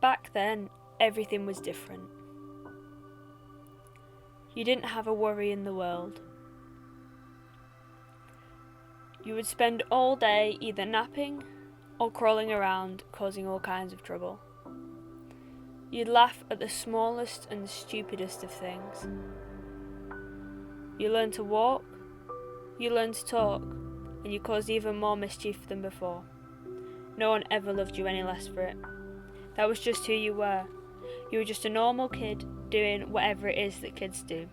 Back then, everything was different. You didn't have a worry in the world. You would spend all day either napping or crawling around, causing all kinds of trouble. You'd laugh at the smallest and the stupidest of things. You learned to walk, you learned to talk, and you caused even more mischief than before. No one ever loved you any less for it. That was just who you were. You were just a normal kid doing whatever it is that kids do.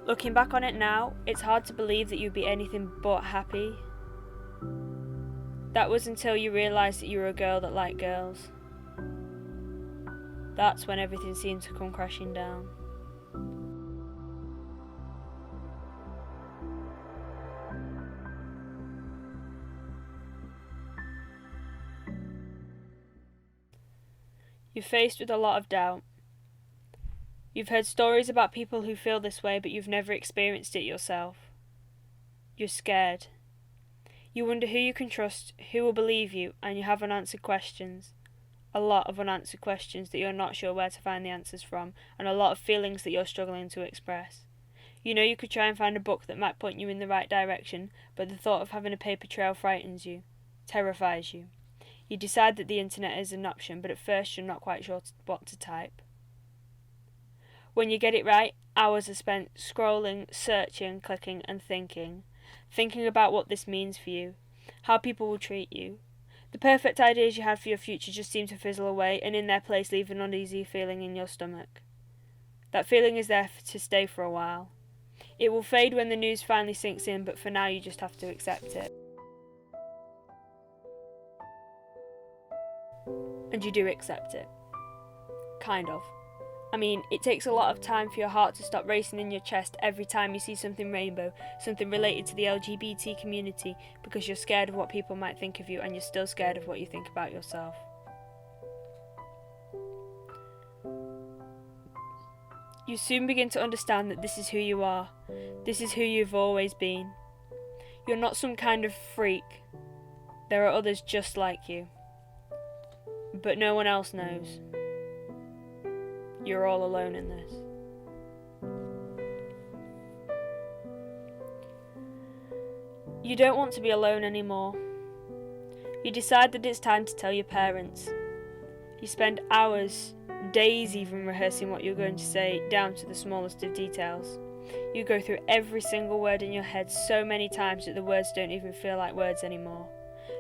Looking back on it now, it's hard to believe that you'd be anything but happy. That was until you realised that you were a girl that liked girls. That's when everything seemed to come crashing down. You're faced with a lot of doubt. You've heard stories about people who feel this way, but you've never experienced it yourself. You're scared. You wonder who you can trust, who will believe you, and you have unanswered questions. A lot of unanswered questions that you're not sure where to find the answers from, and a lot of feelings that you're struggling to express. You know you could try and find a book that might point you in the right direction, but the thought of having a paper trail frightens you, terrifies you. You decide that the internet is an option, but at first you're not quite sure what to type. When you get it right, hours are spent scrolling, searching, clicking and thinking about what this means for you, how people will treat you. The perfect ideas you had for your future just seem to fizzle away and in their place leave an uneasy feeling in your stomach. That feeling is there to stay for a while. It will fade when the news finally sinks in, but for now you just have to accept it. And you do accept it. Kind of. I mean, it takes a lot of time for your heart to stop racing in your chest every time you see something rainbow, something related to the LGBT community, because you're scared of what people might think of you and you're still scared of what you think about yourself. You soon begin to understand that this is who you are. This is who you've always been. You're not some kind of freak. There are others just like you. But no one else knows. You're all alone in this. You don't want to be alone anymore. You decide that it's time to tell your parents. You spend hours, days even rehearsing what you're going to say down to the smallest of details. You go through every single word in your head so many times that the words don't even feel like words anymore.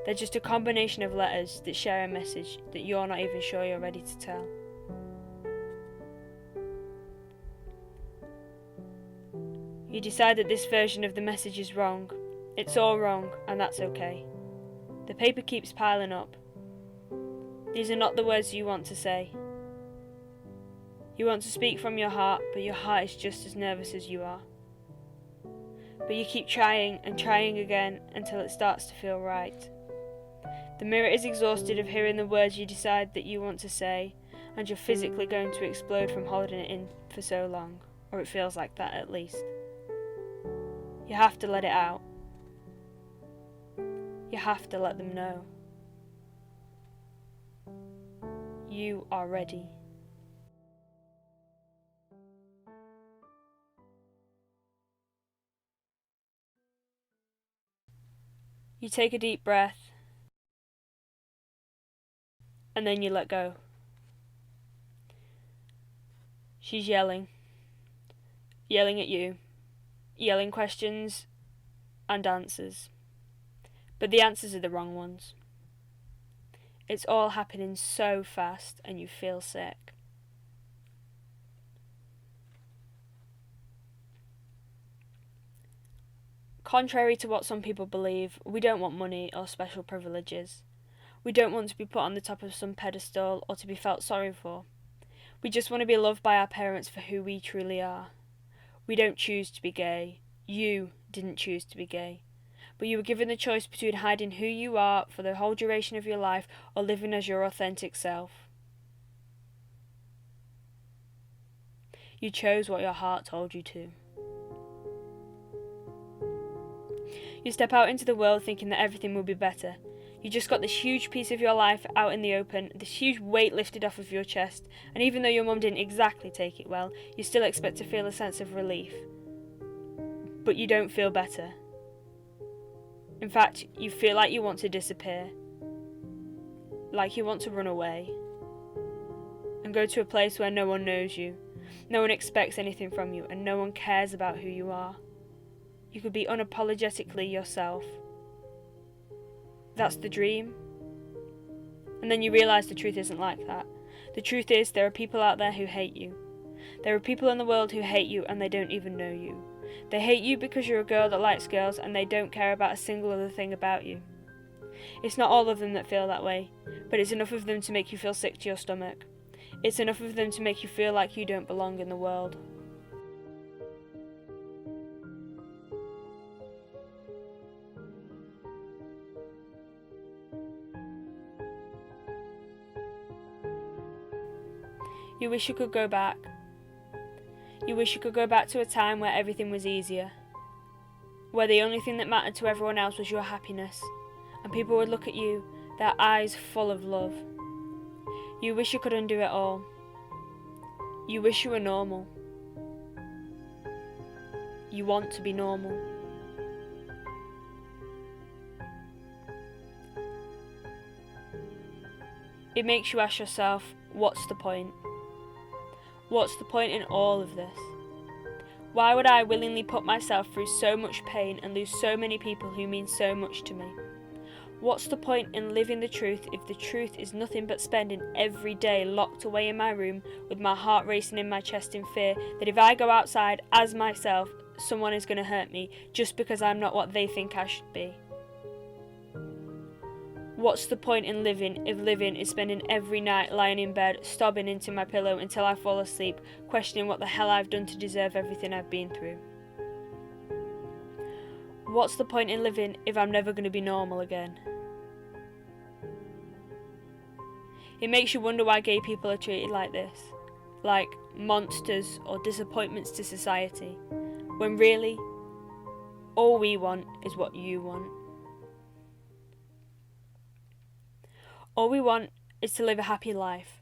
They're just a combination of letters that share a message that you're not even sure you're ready to tell. You decide that this version of the message is wrong. It's all wrong, and that's okay. The paper keeps piling up. These are not the words you want to say. You want to speak from your heart, but your heart is just as nervous as you are. But you keep trying and trying again until it starts to feel right. The mirror is exhausted of hearing the words you decide that you want to say, and you're physically going to explode from holding it in for so long, or it feels like that at least. You have to let it out. You have to let them know. You are ready. You take a deep breath, and then you let go. She's yelling at you, yelling questions and answers. But the answers are the wrong ones. It's all happening so fast and you feel sick. Contrary to what some people believe, we don't want money or special privileges. We don't want to be put on the top of some pedestal or to be felt sorry for. We just want to be loved by our parents for who we truly are. We don't choose to be gay. You didn't choose to be gay. But you were given the choice between hiding who you are for the whole duration of your life or living as your authentic self. You chose what your heart told you to. You step out into the world thinking that everything will be better. You just got this huge piece of your life out in the open, this huge weight lifted off of your chest, and even though your mum didn't exactly take it well, you still expect to feel a sense of relief. But you don't feel better. In fact, you feel like you want to disappear. Like you want to run away. And go to a place where no one knows you, no one expects anything from you, and no one cares about who you are. You could be unapologetically yourself. That's the dream. And then you realise the truth isn't like that. The truth is there are people out there who hate you. There are people in the world who hate you and they don't even know you. They hate you because you're a girl that likes girls and they don't care about a single other thing about you. It's not all of them that feel that way, but it's enough of them to make you feel sick to your stomach. It's enough of them to make you feel like you don't belong in the world. You wish you could go back. You wish you could go back to a time where everything was easier. Where the only thing that mattered to everyone else was your happiness. And people would look at you, their eyes full of love. You wish you could undo it all. You wish you were normal. You want to be normal. It makes you ask yourself, what's the point? What's the point in all of this? Why would I willingly put myself through so much pain and lose so many people who mean so much to me? What's the point in living the truth if the truth is nothing but spending every day locked away in my room with my heart racing in my chest in fear that if I go outside as myself, someone is going to hurt me just because I'm not what they think I should be? What's the point in living if living is spending every night lying in bed, sobbing into my pillow until I fall asleep, questioning what the hell I've done to deserve everything I've been through? What's the point in living if I'm never going to be normal again? It makes you wonder why gay people are treated like this, like monsters or disappointments to society, when really, all we want is what you want. All we want is to live a happy life.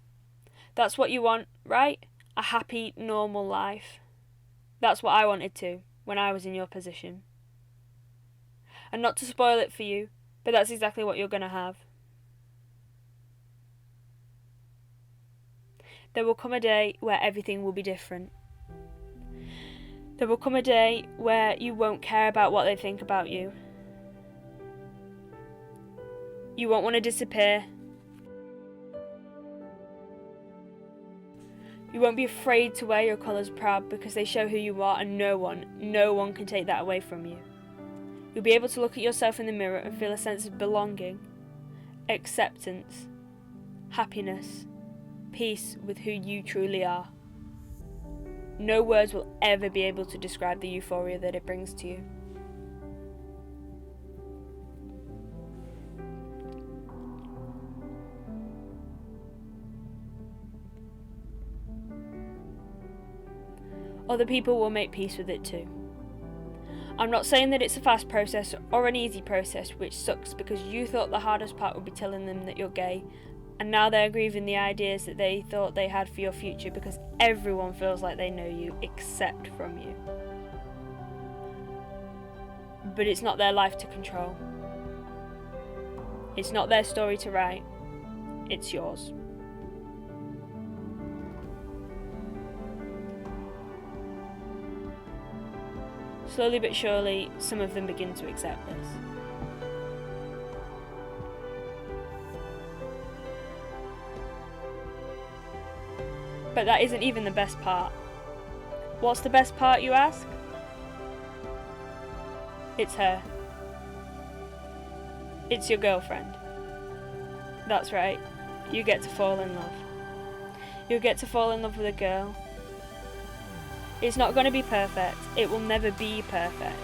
That's what you want, right? A happy, normal life. That's what I wanted to, when I was in your position. And not to spoil it for you, but that's exactly what you're going to have. There will come a day where everything will be different. There will come a day where you won't care about what they think about you. You won't want to disappear. You won't be afraid to wear your colours proud because they show who you are and no one can take that away from you. You'll be able to look at yourself in the mirror and feel a sense of belonging, acceptance, happiness, peace with who you truly are. No words will ever be able to describe the euphoria that it brings to you. Other people will make peace with it too. I'm not saying that it's a fast process or an easy process, which sucks because you thought the hardest part would be telling them that you're gay, and now they're grieving the ideas that they thought they had for your future because everyone feels like they know you except from you. But it's not their life to control. It's not their story to write. It's yours. Slowly but surely, some of them begin to accept this. But that isn't even the best part. What's the best part, you ask? It's her. It's your girlfriend. That's right, you get to fall in love. You'll get to fall in love with a girl. It's not going to be perfect, it will never be perfect,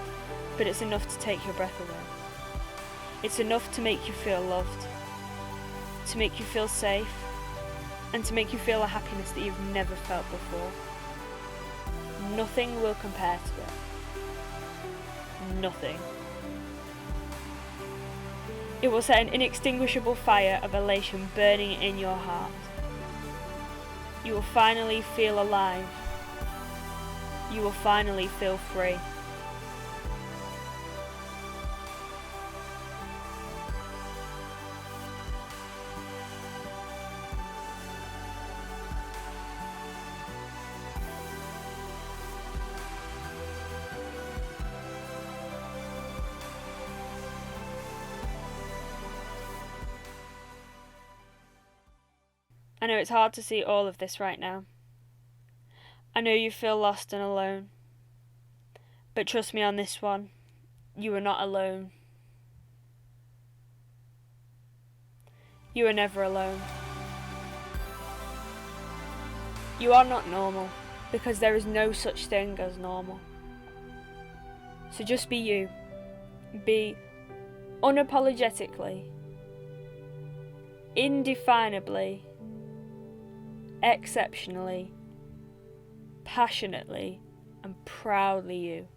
but it's enough to take your breath away. It's enough to make you feel loved, to make you feel safe, and to make you feel a happiness that you've never felt before. Nothing will compare to it. Nothing. It will set an inextinguishable fire of elation burning in your heart. You will finally feel alive. You will finally feel free. I know it's hard to see all of this right now. I know you feel lost and alone. But trust me on this one, you are not alone. You are never alone. You are not normal, because there is no such thing as normal. So just be you. Be unapologetically, indefinably, exceptionally, passionately, and proudly you.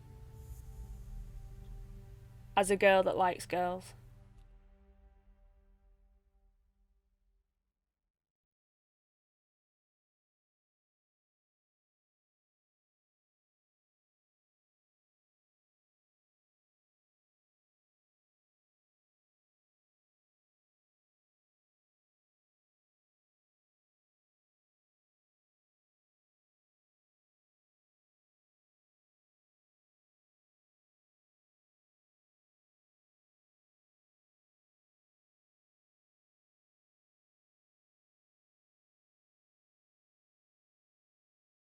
As a girl that likes girls.